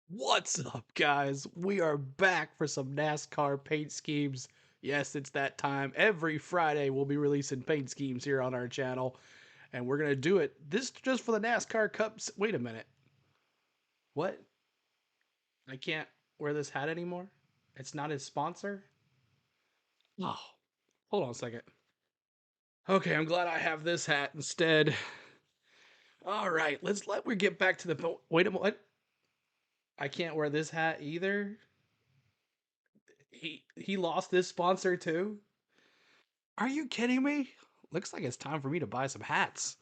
What's up, guys? We are back for some NASCAR paint schemes. Yes, it's that time. Every Friday, we'll be releasing paint schemes here on our channel, and we're gonna do it. This just for the NASCAR Cups. Wait a minute. What? I can't wear this hat anymore. It's not his sponsor. Oh, hold on a second. Okay, I'm glad I have this hat instead. All right, let we get back to the. Wait a minute. What? I can't wear this hat either. He lost this sponsor too. Are you kidding me? Looks like it's time for me to buy some hats.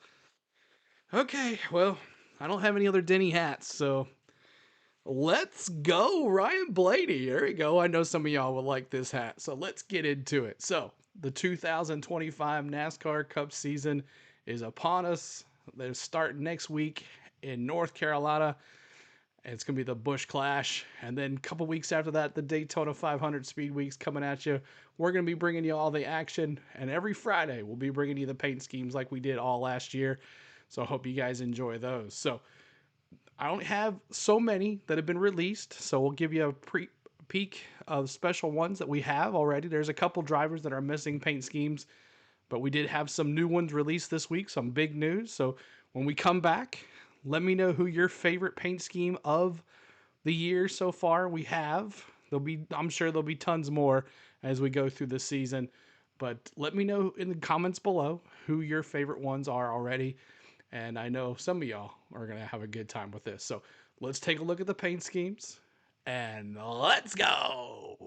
Okay, well, I don't have any other Denny hats, so let's go, Ryan Blaney. There we go. I know some of y'all would like this hat, so let's get into it. So, the 2025 NASCAR Cup season is upon us. They're starting next week in North Carolina. It's going to be the Busch Clash. And then a couple weeks after that, the Daytona 500 Speed Week's coming at you. We're going to be bringing you all the action. And every Friday, we'll be bringing you the paint schemes like we did all last year. So I hope you guys enjoy those. So I don't have so many that have been released. So we'll give you a peek of special ones that we have already. There's a couple drivers that are missing paint schemes, but we did have some new ones released this week, some big news. So when we come back, let me know who your favorite paint scheme of the year so far we have. I'm sure there'll be tons more as we go through the season, but let me know in the comments below who your favorite ones are already. And I know some of y'all are going to have a good time with this. So let's take a look at the paint schemes and let's go.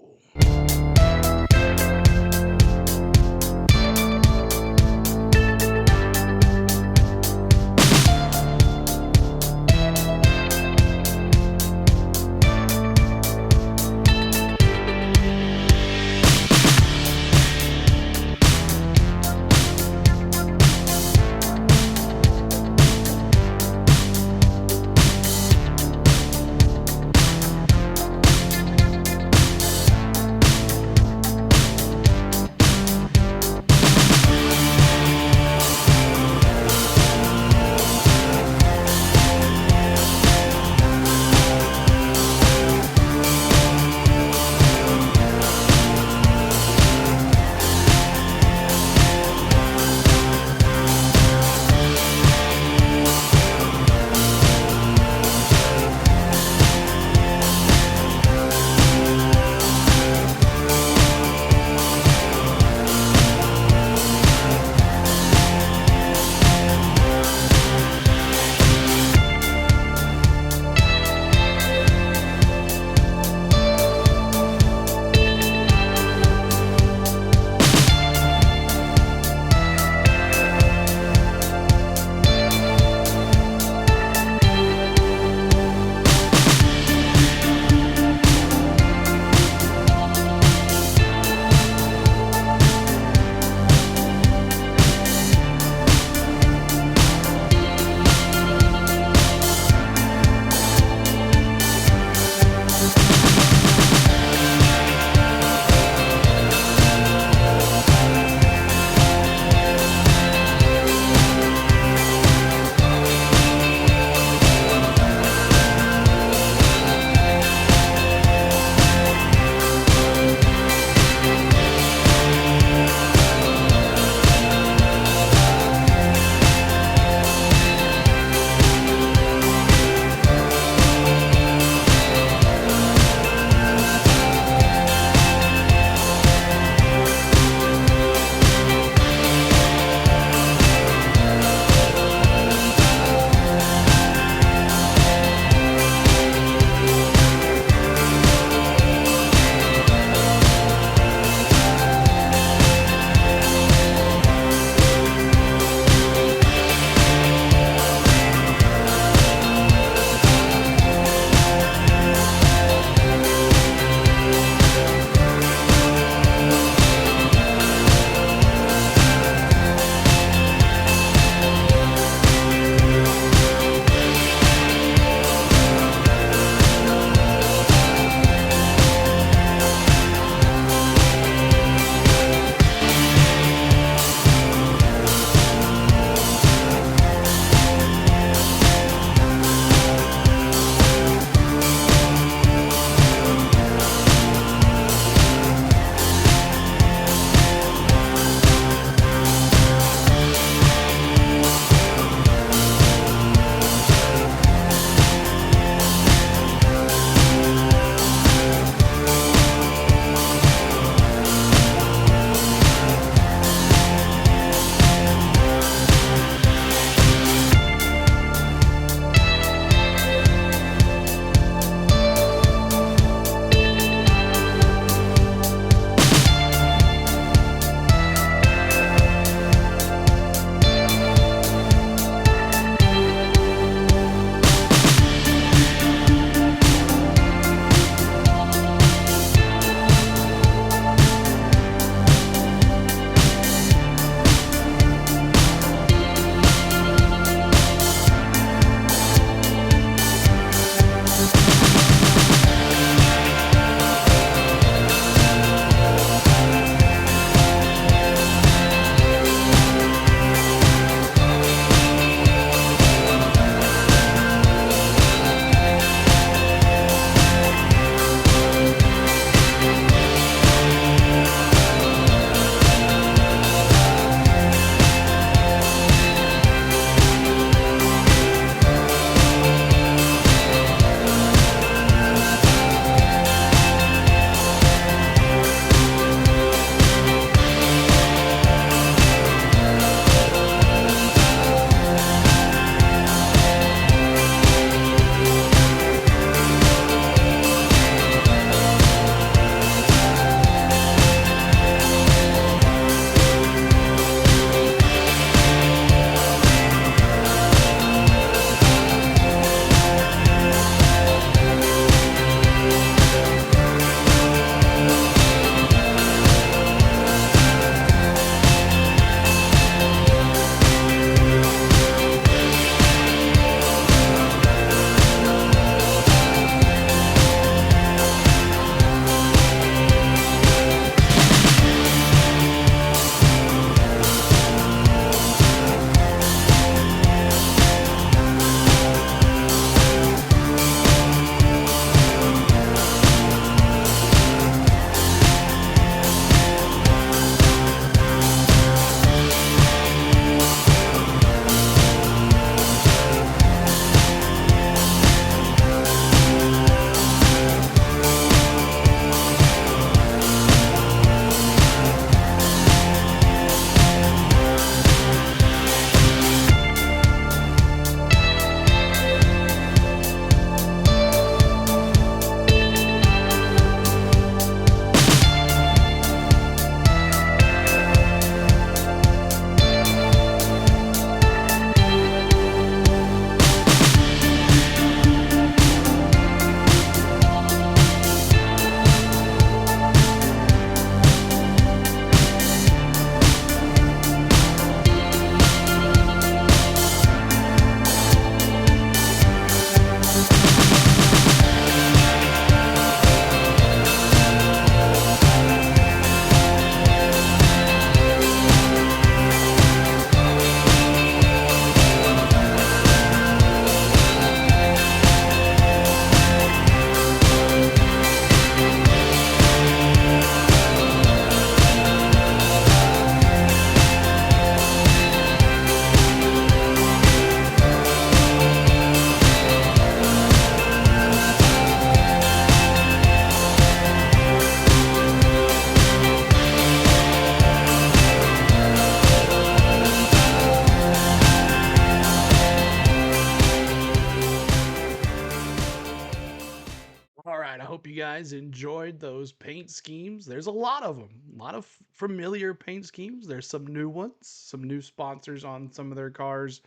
All right, I hope you guys enjoyed those paint schemes. There's a lot of them, a lot of familiar paint schemes. There's some new ones, some new sponsors on some of their cars.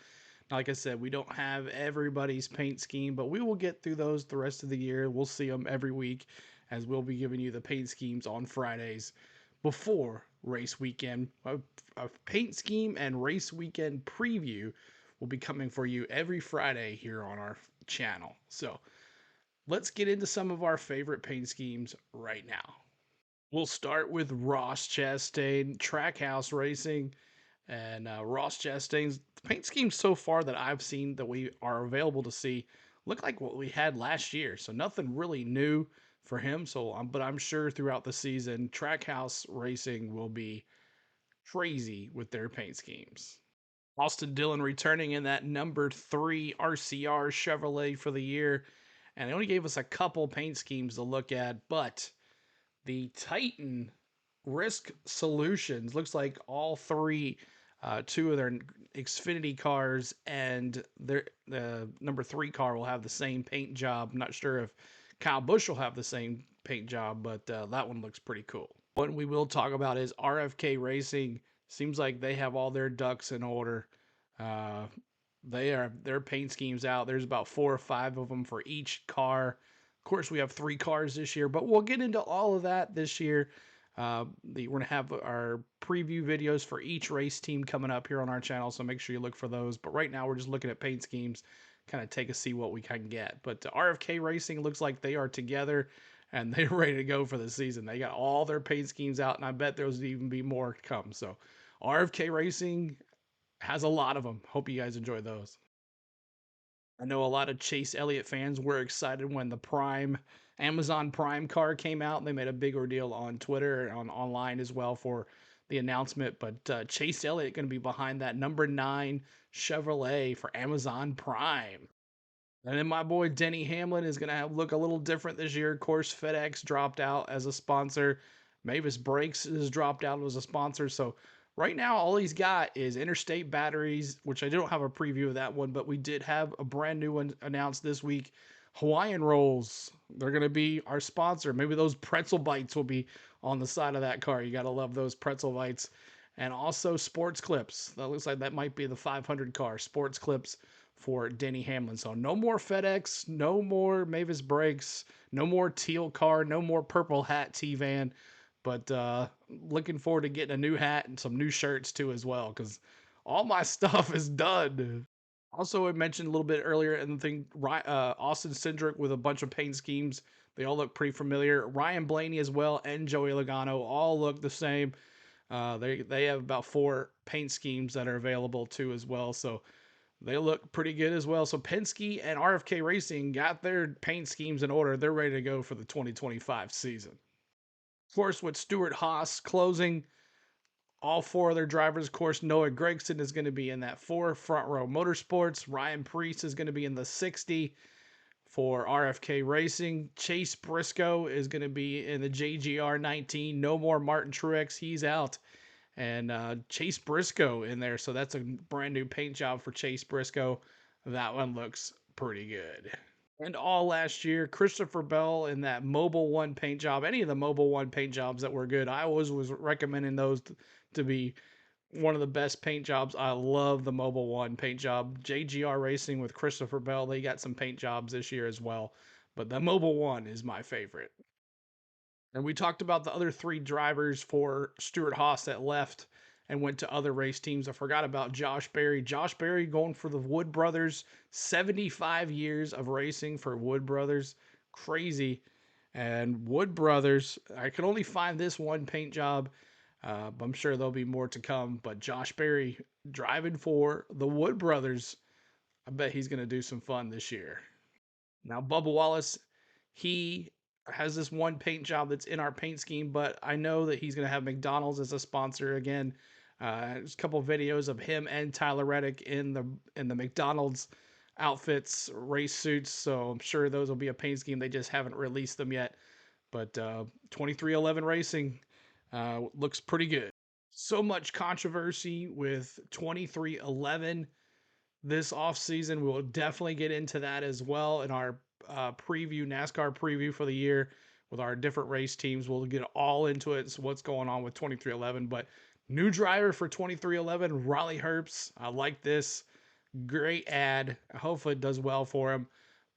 Like I said, we don't have everybody's paint scheme, but we will get through those the rest of the year. We'll see them every week as we'll be giving you the paint schemes on Fridays before race weekend. A paint scheme and race weekend preview will be coming for you every Friday here on our channel. So let's get into some of our favorite paint schemes right now. We'll start with Ross Chastain Trackhouse Racing. And Ross Chastain's paint schemes so far that I've seen that we are available to see look like what we had last year. So nothing really new for him. So, but I'm sure throughout the season, Trackhouse Racing will be crazy with their paint schemes. Austin Dillon returning in that number 3 RCR Chevrolet for the year. And they only gave us a couple paint schemes to look at, but the Titan Risk Solutions looks like all three, two of their Xfinity cars and their the number 3 car will have the same paint job. I'm not sure if Kyle Busch will have the same paint job, but that one looks pretty cool. One we will talk about is RFK Racing. Seems like they have all their ducks in order. Uh, their paint schemes out. There's about 4 or 5 of them for each car. Of course, we have 3 cars this year, but we'll get into all of that this year. We're going to have our preview videos for each race team coming up here on our channel, so make sure you look for those. But right now, we're just looking at paint schemes, kind of take a see what we can get. But RFK Racing looks like they are together and they're ready to go for the season. They got all their paint schemes out, and I bet there's even be more to come. So RFK Racing has a lot of them. Hope you guys enjoy those. I know a lot of Chase Elliott fans were excited when the Prime Amazon Prime car came out. They made a big ordeal on Twitter and online as well for the announcement. But Chase Elliott going to be behind that number 9 Chevrolet for Amazon Prime. And then my boy Denny Hamlin is going to look a little different this year. Of course, FedEx dropped out as a sponsor. Mavis Brakes has dropped out as a sponsor. So right now, all he's got is Interstate Batteries, which I don't have a preview of that one, but we did have a brand new one announced this week. Hawaiian Rolls, they're going to be our sponsor. Maybe those pretzel bites will be on the side of that car. You got to love those pretzel bites. And also Sports Clips. That looks like that might be the 500 car. Sports Clips for Denny Hamlin. So no more FedEx, no more Mavis Brakes, no more teal car, no more purple hat T-Van. But looking forward to getting a new hat and some new shirts too as well, because all my stuff is done. Also, I mentioned a little bit earlier in the thing, Austin Cindric with a bunch of paint schemes. They all look pretty familiar. Ryan Blaney as well and Joey Logano all look the same. They have about 4 paint schemes that are available too as well. So they look pretty good as well. So Penske and RFK Racing got their paint schemes in order. They're ready to go for the 2025 season. Of course, with Stuart Haas closing, all 4 of their drivers, of course, Noah Gragson is going to be in that 4 Front Row Motorsports. Ryan Preece is going to be in the 60 for RFK Racing. Chase Briscoe is going to be in the JGR 19. No more Martin Truex. He's out. And Chase Briscoe in there. So that's a brand new paint job for Chase Briscoe. That one looks pretty good. And all last year, Christopher Bell in that Mobil 1 paint job, any of the Mobil 1 paint jobs that were good, I always was recommending those to be one of the best paint jobs. I love the Mobil 1 paint job. JGR Racing with Christopher Bell, they got some paint jobs this year as well. But the Mobil 1 is my favorite. And we talked about the other 3 drivers for Stuart Haas that left and went to other race teams. I forgot about Josh Berry. Josh Berry going for the Wood Brothers. 75 years of racing for Wood Brothers. Crazy. And Wood Brothers, I could only find this one paint job. But I'm sure there'll be more to come. But Josh Berry driving for the Wood Brothers. I bet he's going to do some fun this year. Now, Bubba Wallace, he has this one paint job that's in our paint scheme, but I know that he's going to have McDonald's as a sponsor again. There's a couple of videos of him and Tyler Reddick in the McDonald's outfits, race suits. So I'm sure those will be a paint scheme. They just haven't released them yet. But 2311 Racing looks pretty good. So much controversy with 2311 this off season. We will definitely get into that as well in our preview, NASCAR preview for the year with our different race teams. We'll get all into it. So what's going on with 2311? But new driver for 2311, Raleigh Herbst. I like this. Great ad. Hopefully it does well for him.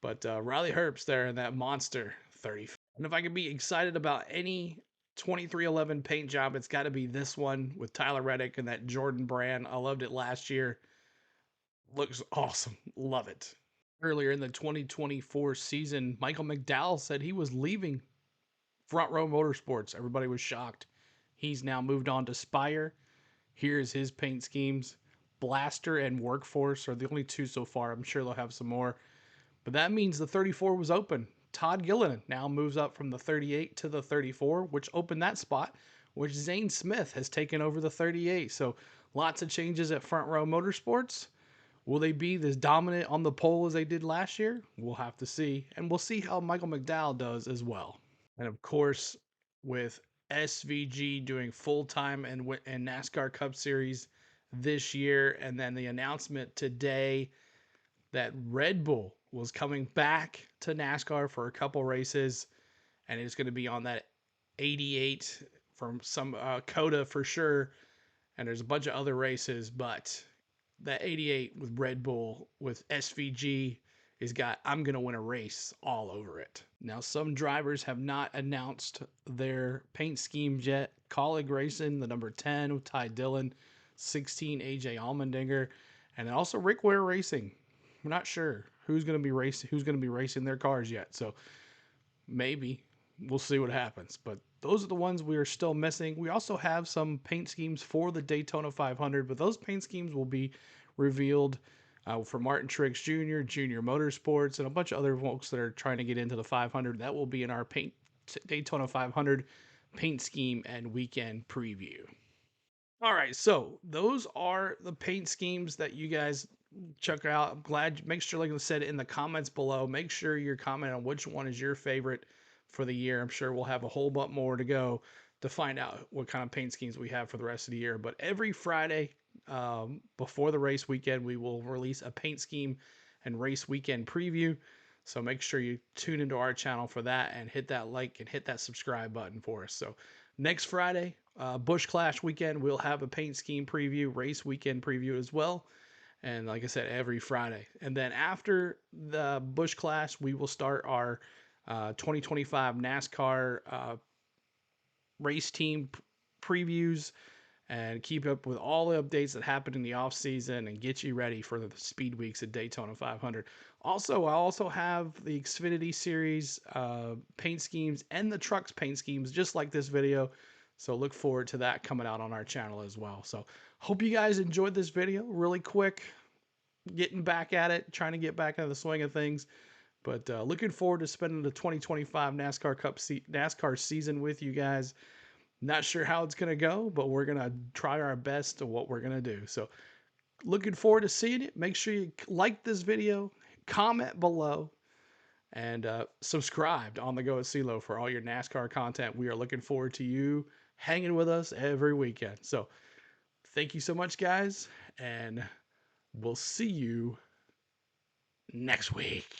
But Riley Herbst there in that monster 30. And if I could be excited about any 2311 paint job, it's got to be this one with Tyler Reddick and that Jordan brand. I loved it last year. Looks awesome. Love it. Earlier in the 2024 season, Michael McDowell said he was leaving Front Row Motorsports. Everybody was shocked. He's now moved on to Spire. Here's his paint schemes. Blaster and Workforce are the only two so far. I'm sure they'll have some more. But that means the 34 was open. Todd Gilliland now moves up from the 38 to the 34, which opened that spot, which Zane Smith has taken over the 38. So lots of changes at Front Row Motorsports. Will they be this dominant on the pole as they did last year? We'll have to see. And we'll see how Michael McDowell does as well. And of course, with SVG doing full-time and NASCAR Cup Series this year, and then the announcement today that Red Bull was coming back to NASCAR for a couple races, and it's going to be on that 88 from some Coda for sure, and there's a bunch of other races, but that 88 with Red Bull with SVG has got I'm going to win a race all over it. Now, some drivers have not announced their paint schemes yet. Colleague Racing, the number 10 with Ty Dillon, 16 AJ Allmendinger, and then also Rick Ware Racing. We're not sure who's going to be racing their cars yet. So maybe we'll see what happens. But those are the ones we are still missing. We also have some paint schemes for the Daytona 500, but those paint schemes will be revealed for Martin Truex Jr., Junior Motorsports, and a bunch of other folks that are trying to get into the 500. That will be in our Daytona 500 paint scheme and weekend preview. All right, so those are the paint schemes that you guys check out. I'm glad. Make sure, like I said, in the comments below, make sure you're commenting on which one is your favorite for the year. I'm sure we'll have a whole bunch more to go to find out what kind of paint schemes we have for the rest of the year. But every Friday before the race weekend, we will release a paint scheme and race weekend preview. So make sure you tune into our channel for that and hit that like and hit that subscribe button for us. So next Friday, Busch Clash weekend, we'll have a paint scheme preview, race weekend preview as well. And like I said, every Friday. And then after the Busch Clash, we will start our 2025 NASCAR race team previews and keep up with all the updates that happen in the off season and get you ready for the speed weeks at Daytona 500. Also, I also have the Xfinity Series paint schemes and the trucks paint schemes, just like this video. So look forward to that coming out on our channel as well. So hope you guys enjoyed this video. Really quick, getting back at it, trying to get back into the swing of things. But looking forward to spending the 2025 NASCAR season with you guys. Not sure how it's going to go, but we're going to try our best to what we're going to do. So looking forward to seeing it. Make sure you like this video, comment below, and subscribe on the Go at CeeLo for all your NASCAR content. We are looking forward to you hanging with us every weekend. So thank you so much, guys, and we'll see you next week.